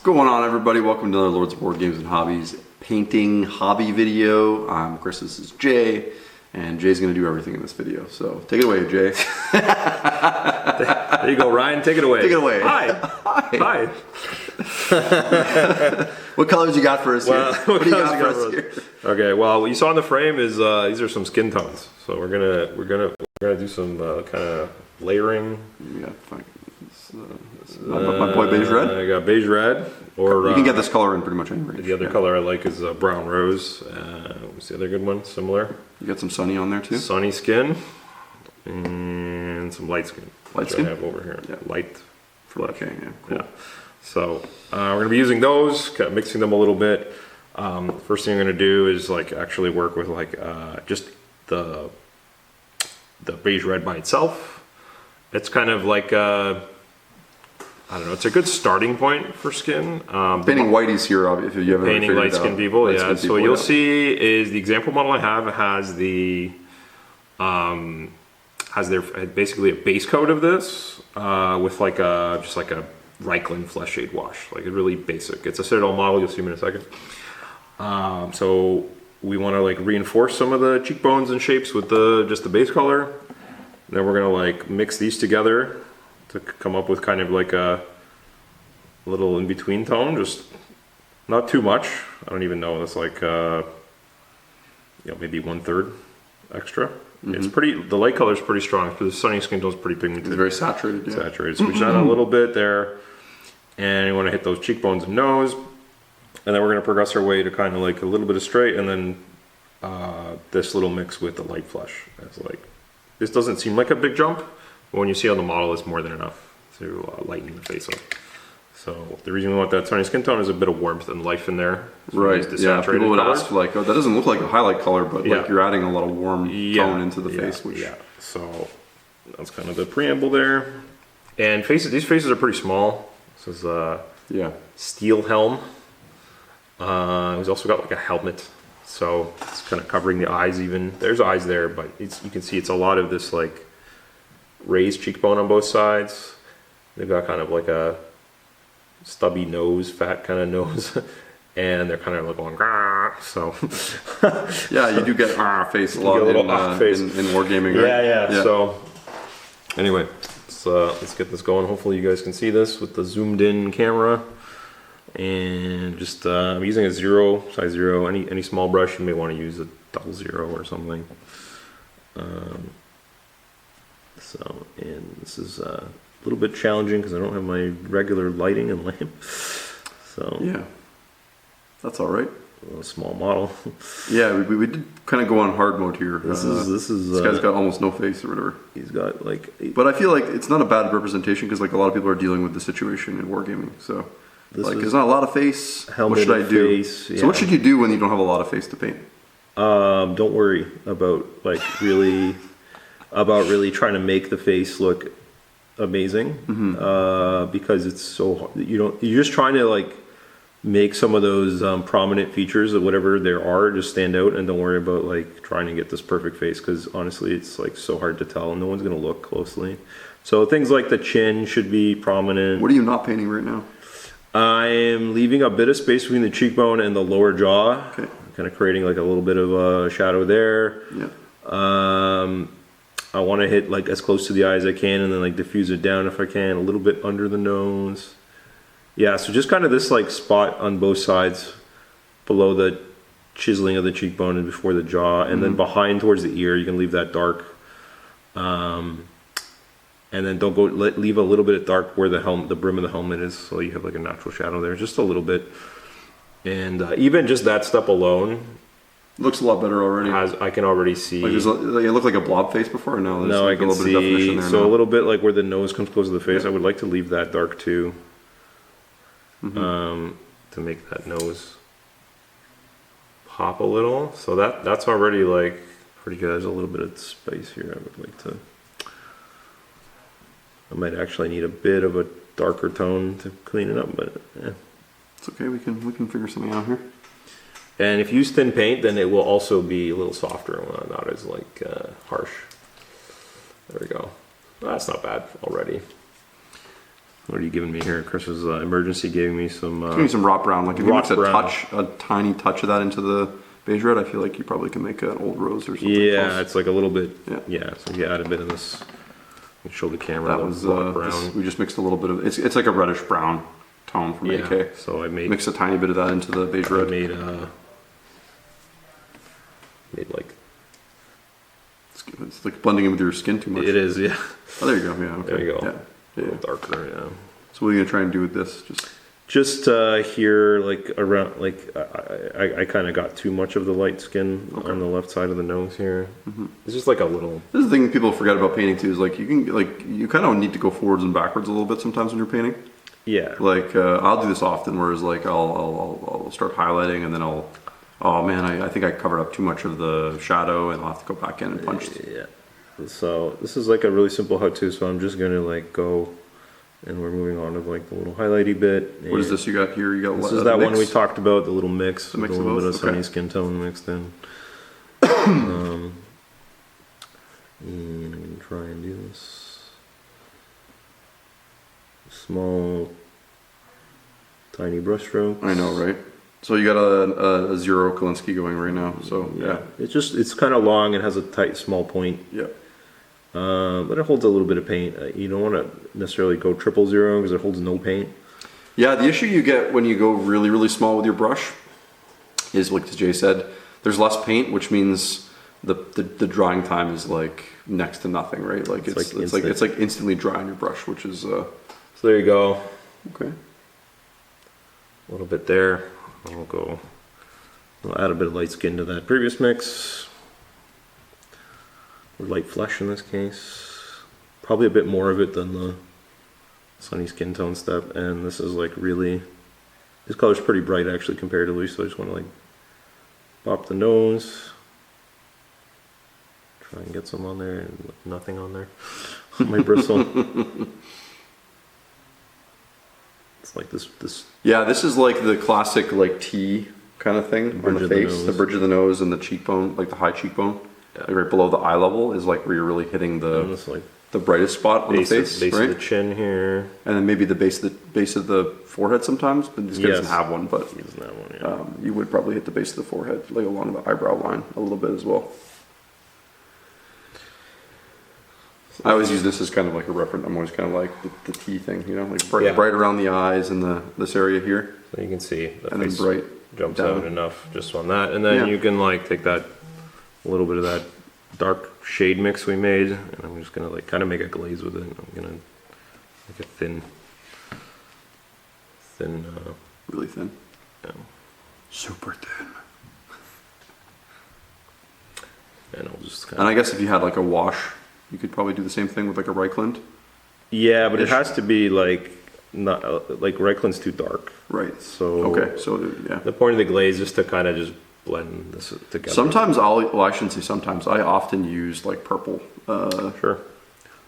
going on, everybody? Welcome to another Lords of Board Games and Hobbies painting hobby video. I'm Chris, this is Jay, and Jay's going to do everything in this video. So take it away, Jay. There you go, Ryan. Take it away. Take it away. Hi. Hi. What colors you got for us here? What do you got for us here? Okay. Well, what you saw in the frame is these are some skin tones. So we're gonna do some kind of layering. Yeah, my boy beige red. I got beige red, or you can get this color in pretty much any range. The other color I like is brown rose. What's the other good one? Similar. You got some sunny on there too. Sunny skin and some light skin. Light skin. I have over here. Yeah, light. Okay. Yeah. Cool. Yeah. So we're gonna be using those, kind of mixing them a little bit. First thing I'm gonna do is actually work with just the beige red by itself. It's kind of like I don't know. It's a good starting point for skin. Painting whiteys here, if you haven't painting light skin people. Yeah. So you'll see is the example model I have has the basically a base coat of this with just like a Reichland flesh shade wash, like a really basic. It's a Citadel model. You'll see them in a second. So we want to reinforce some of the cheekbones and shapes with just the base color. Then we're gonna mix these together to come up with kind of like a little in between tone, just not too much. I don't even know. It's maybe 1/3 extra. Mm-hmm. It's pretty. The light color is pretty strong because the sunny skin tone is pretty pigmented. It's very saturated. Yeah. Saturated. So we shine a little bit there, and you want to hit those cheekbones and nose, and then we're going to progress our way to kind of a little bit of straight, and then this little mix with the light flesh. It's this doesn't seem like a big jump, but when you see on the model, it's more than enough to lighten the face up. So the reason we want that sunny skin tone is a bit of warmth and life in there. So right. Yeah. People would ask oh, that doesn't look like a highlight color, but you're adding a lot of warm tone into the face. So that's kind of the preamble there. And faces. These faces are pretty small. This is steel helm. He's also got a helmet. So it's kind of covering the eyes even. There's eyes there, but you can see it's a lot of this raised cheekbone on both sides. They've got kind of a stubby nose, fat kind of nose, and they're kind of going Grah! So yeah, you do get face a lot in wargaming, right? Yeah. So anyway, let's get this going. Hopefully you guys can see this with the zoomed in camera. And just I'm using a size 0. Any small brush, you may want to use a 00 or something. And this is a little bit challenging because I don't have my regular lighting and lamp. So yeah, that's all right. A small model. Yeah, we did kind of go on hard mode here. This guy's got almost no face or whatever. He's got But I feel like it's not a bad representation because a lot of people are dealing with the situation in wargaming. So there's not a lot of face. What should I do? Yeah. So what should you do when you don't have a lot of face to paint? Don't worry about really trying to make the face look amazing. Mm-hmm. Because it's so hard. You're just trying to make some of those prominent features of whatever there are just stand out, and don't worry about trying to get this perfect face because honestly it's so hard to tell and no one's gonna look closely. So things like the chin should be prominent. What are you not painting right now? I'm leaving a bit of space between the cheekbone and the lower jaw. Okay. Kind of creating a little bit of a shadow there. Yeah. I want to hit as close to the eye as I can and then diffuse it down if I can, a little bit under the nose. Yeah, so just kind of this spot on both sides below the chiseling of the cheekbone and before the jaw, and then behind towards the ear, you can leave that dark. And then don't leave a little bit of dark where the brim of the helmet is, so you have a natural shadow there, just a little bit. And even just that step alone looks a lot better already. I can already see. It looked like a blob face before, and now there's I can a little bit of definition there. So a little bit where the nose comes close to the face. I would like to leave that dark too, to make that nose pop a little. So that's already pretty good. There's a little bit of space here. I would like to. I might actually need a bit of a darker tone to clean it up, but yeah. It's okay, we can figure something out here. And if you use thin paint, then it will also be a little softer, not as harsh. There we go. Well, that's not bad already. What are you giving me here? Chris's emergency gave me some. Give me some rock brown. Like if you mix brown. a tiny touch of that into the beige red, I feel like you probably can make an old rose or something. Yeah, close. it's like a little bit. Yeah. So you add a bit of this. You show the camera. That was brown. we just mixed a little bit of. It's like a reddish brown tone from AK. So I made mix a tiny bit of that into the beige red. Made like. It's like blending in with your skin too much. It is, yeah. Oh, there you go. Yeah. Okay. There you go. Yeah. A little darker, yeah. So what are you gonna try and do with this? Just here, like around, like I kind of got too much of the light skin on the left side of the nose here. It's just like a little. This is the thing people forget about painting too. Is like you kind of need to go forwards and backwards a little bit sometimes when you're painting. Yeah. Like I'll do this often, whereas like I'll start highlighting and then oh man, I think I covered up too much of the shadow and I'll have to go back in and punch. Yeah. So this is like a really simple how-to. So I'm just gonna like go. And we're moving on to like the little highlighty bit. What is this you got here? You got this is that mix? One we talked about, the little mix, The mix with a of little bit of both? sunny Okay. skin tone mixed in. And I'm gonna try and do this small, tiny brush stroke. I know, right? So you got a zero Kolinsky going right now. So yeah. It's kind of long. It has a tight, small point. Yeah. But it holds a little bit of paint. You don't want to necessarily go 000 because it holds no paint. Yeah, the issue you get when you go really, really small with your brush is, like Jay said, there's less paint, which means the drying time is like next to nothing, right? Like it's like instantly dry on your brush, which is So there you go. okay. A little bit there. We'll add a bit of light skin to that previous mix. Or light flesh in this case. Probably a bit more of it than the sunny skin tone step. And this is like really, this color's pretty bright actually comparatively, so I just want to like pop the nose. Try and get some on there and nothing on there. My bristle. It's like this. Yeah, this is like the classic like T kind of thing on the face, the bridge of the nose and the cheekbone, like the high cheekbone. Yeah. Like right below the eye level is like where you're really hitting the brightest spot on the face, base right? of the chin here. And then maybe the base of the forehead sometimes, but this guy doesn't have one. But he doesn't have one, yeah. You would probably hit the base of the forehead, like along the eyebrow line, a little bit as well. I always use this as kind of like a reference. I'm always kind of like the T thing, you know, like bright around the eyes and this area here. So you can see the and face then bright jumps down. out enough just on that, and then you can like take that a little bit of that dark shade mix we made, and I'm just gonna like kind of make a glaze with it. I'm gonna make a thin, Really thin. yeah. Super thin. And I'll just kind And of. I guess if you had like a wash, you could probably do the same thing with like a Reichland. Yeah, but it has to be like not like Reichland's too dark. Right. So okay. So yeah. the point of the glaze is to kind of just blend this together. Sometimes I shouldn't say sometimes. I often use like purple. Sure.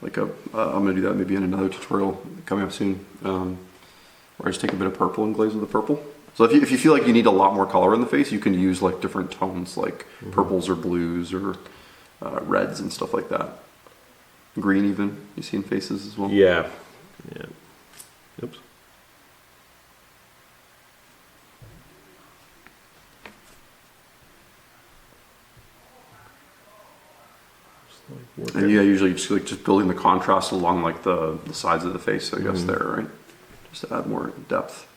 Like I'm gonna do that maybe in another tutorial coming up soon. Where I just take a bit of purple and glaze with the purple. So if you feel like you need a lot more color in the face, you can use like different tones, like purples or blues or reds and stuff like that. Green even you see in faces as well. Yeah. Yeah. Oops. And yeah, usually just building the contrast along like the sides of the face, I guess there, right? Just to add more depth.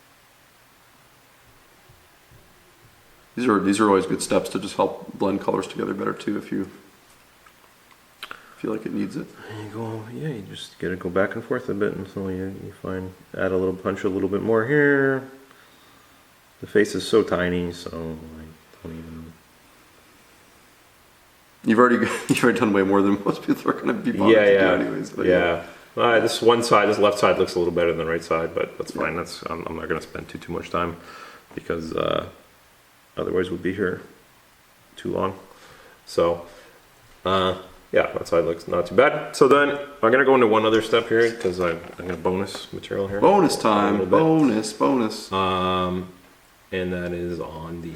These are always good steps to just help blend colors together better too if you feel like it needs it. And you go, yeah, you just gotta go back and forth a bit until you find, add a little punch a little bit more here. The face is so tiny, so I don't even. You've already done way more than most people are going to be bothered to do anyways. But yeah. This left side looks a little better than the right side, but that's fine. I'm not going to spend too much time because otherwise we'll be here too long. So yeah, that side looks not too bad. So then I'm going to go into one other step here because I'm going to bonus material here. Bonus time, bonus. And that is on the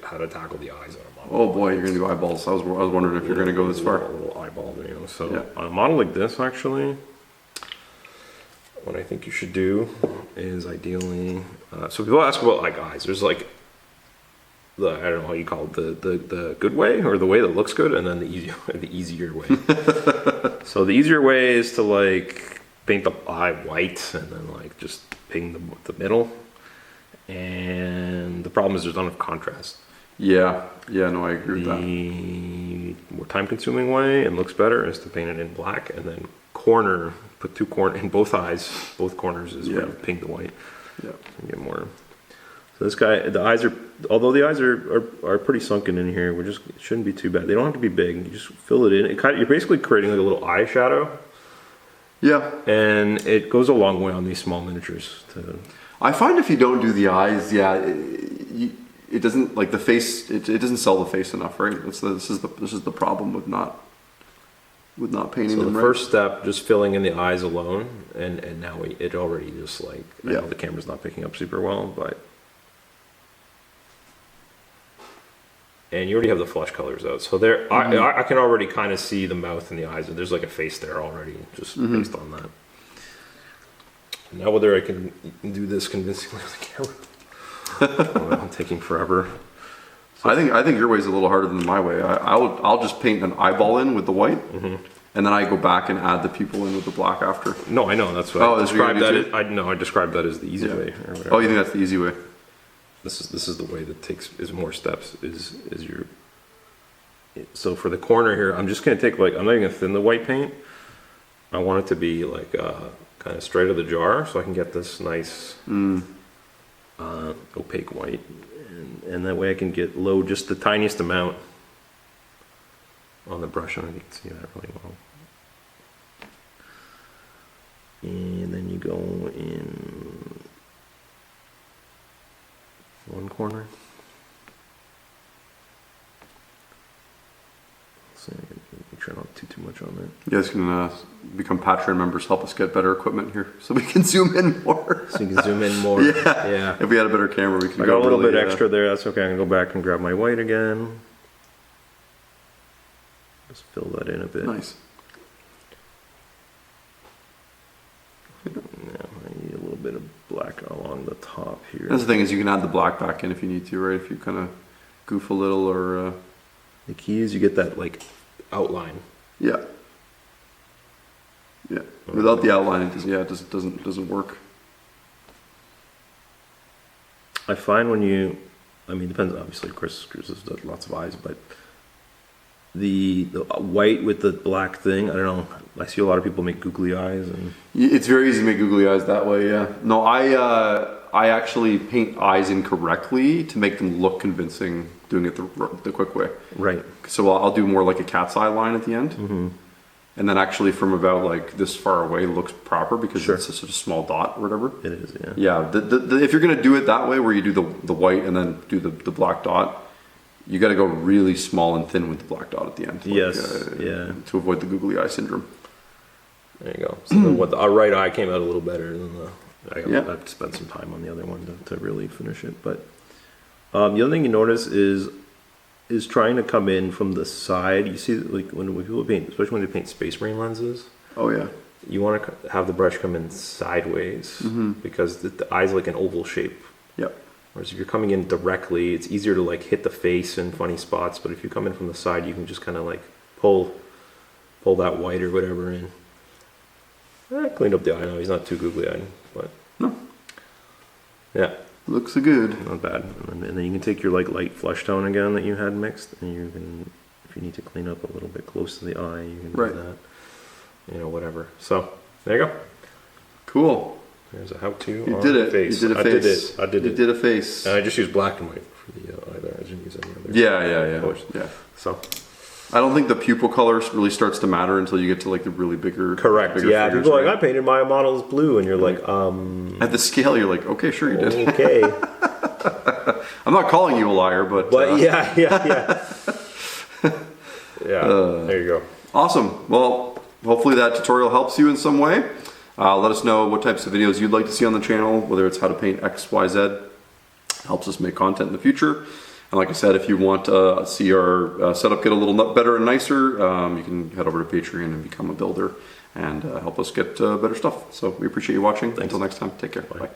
how to tackle the eyes on a model. Oh boy, you're going to do eyeballs. I was wondering if you're going to go this far. A little eyeball video. So on a model like this, actually, what I think you should do is ideally, so people ask about like eyes. There's like I don't know how you call it, the good way or the way that looks good, and then the easier way. So the easier way is to like paint the eye white and then like just paint the middle. And the problem is there's not enough contrast. Yeah, no, I agree with that. The more time-consuming way and looks better is to paint it in black, and then put two corners in both eyes, both corners is where you paint the white. Yeah, and get more. So this guy, the eyes are, although the eyes are pretty sunken in here, it shouldn't be too bad. They don't have to be big. You just fill it in. You're basically creating like a little eye shadow. Yeah, and it goes a long way on these small miniatures. I find if you don't do the eyes, it doesn't like the face. It doesn't sell the face enough, right? This is the problem with not painting them. So the first step, just filling in the eyes alone, and now it already just like I know the camera's not picking up super well, but and you already have the flesh colors out, so there I can already kind of see the mouth and the eyes, and there's like a face there already, just based on that. Now whether I can do this convincingly with the camera, I'm taking forever. So I think your way is a little harder than my way. I'll just paint an eyeball in with the white, and then I go back and add the pupil in with the black after. No, I know that's what I described that. I described that as the easy way. Or whatever. Oh, you think that's the easy way? This is the way that is more steps. So for the corner here, I'm just gonna take I'm not even gonna thin the white paint. I want it to be like kind of straight out of the jar, so I can get this nice opaque white, and that way I can load just the tiniest amount on the brush. I don't know if you can see that really well. And then you go in one corner. So make sure not too much on there. You guys can become Patreon members, help us get better equipment here, so we can zoom in more. So you can zoom in more. Yeah. If we had a better camera, we could. I got a little bit extra there. That's okay. I can go back and grab my white again. Just fill that in a bit. Nice. Now I need a little bit of black along the top here. That's the thing, is you can add the black back in if you need to, right? If you kind of goof a little or. The key is you get that like outline. Yeah. Without the outline, it doesn't work. I find it depends, obviously Chris has done lots of eyes, but the white with the black thing, I don't know, I see a lot of people make googly eyes, and it's very easy to make googly eyes that way. Yeah. No, I actually paint eyes incorrectly to make them look convincing, doing it the quick way. Right. So I'll do more like a cat's eye line at the end. And then actually from about like this far away looks proper because it's such a small dot or whatever. It is, yeah. Yeah, if you're gonna do it that way, where you do the white and then do the black dot, you got to go really small and thin with the black dot at the end. To avoid the googly eye syndrome. There you go. So our right eye came out a little better than I have to spend some time on the other one to really finish it. But the other thing you notice is trying to come in from the side. You see, like when people paint, especially when they paint Space Marine lenses. Oh yeah. You want to have the brush come in sideways because the eye's like an oval shape. Yep. Whereas if you're coming in directly, it's easier to like hit the face in funny spots. But if you come in from the side, you can just kind of like pull that white or whatever in. I cleaned up the eye now. He's not too googly eyed, but no. Yeah. Looks good. Not bad. And then you can take your like light flesh tone again that you had mixed, and you can, if you need to clean up a little bit close to the eye, you can do that. Whatever. So there you go. Cool. There's a how-to. You did it. Face. You did a face. I did it. You did a face. And I just used black and white for the eye there. I didn't use any other colors. Yeah. So I don't think the pupil color really starts to matter until you get to like the really bigger. Correct. Bigger Yeah. figures, People are right? like, I painted my models blue, and you're like, At the scale, you're like, okay, sure you did. Okay. I'm not calling you a liar, but. Yeah. There you go. Awesome. Well, hopefully that tutorial helps you in some way. Let us know what types of videos you'd like to see on the channel, whether it's how to paint X, Y, Z. Helps us make content in the future. And like I said, if you want to see our setup get a little better and nicer, you can head over to Patreon and become a builder and help us get better stuff. So we appreciate you watching. Thanks. Until next time, take care. Bye. Bye.